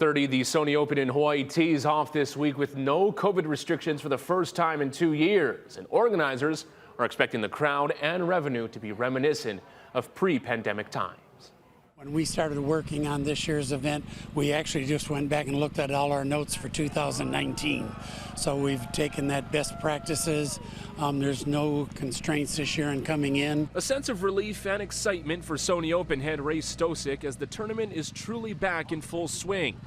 30, the Sony Open in Hawaii tees off this week with no COVID restrictions for the first time in 2 years. And organizers are expecting the crowd and revenue to be reminiscent of pre-pandemic times. When we started working on this year's event, we actually just went back and looked at all our notes for 2019. So we've taken that best practices. There's no constraints this year in coming in. A sense of relief and excitement for Sony Open head Ray Stosic as the tournament is truly back in full swing.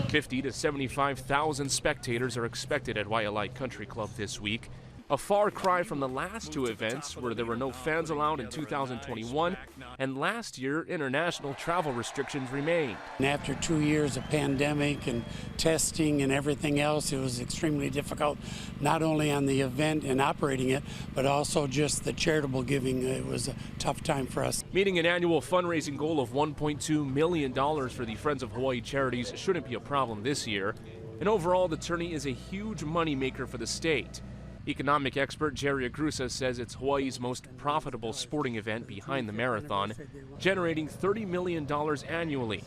50 to 75,000 spectators are expected at Waialae Country Club this week. A far cry from the last two events where there were no fans allowed in 2021, and last year international travel restrictions remained. And after 2 years of pandemic and testing and everything else, it was extremely difficult, not only on the event and operating it, but also just the charitable giving. It was a tough time for us. Meeting an annual fundraising goal of $1.2 million for the Friends of Hawaii charities shouldn't be a problem this year. And overall, the tourney is a huge moneymaker for the state. Economic expert Jerry Agrusa says it's Hawaii's most profitable sporting event behind the marathon, generating $30 million annually,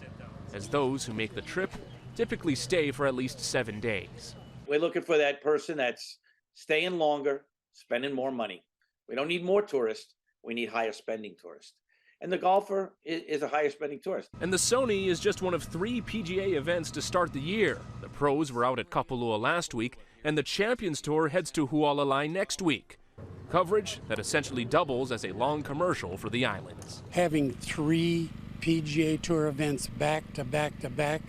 as those who make the trip typically stay for at least 7 days. We're looking for that person that's staying longer, spending more money. We don't need more tourists, we need higher spending tourists. And the golfer is a higher spending tourist. And the Sony is just one of 3 PGA events to start the year. The pros were out at Kapalua last week, and the Champions Tour heads to Waialae next week. Coverage that essentially doubles as a long commercial for the islands. Having 3 PGA Tour events back to back to back,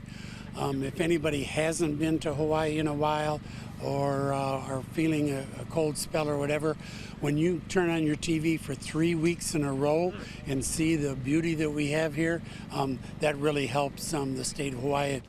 if anybody hasn't been to Hawaii in a while or are feeling a cold spell or whatever, when you turn on your TV for 3 weeks in a row and see the beauty that we have here, that really helps the state of Hawaii.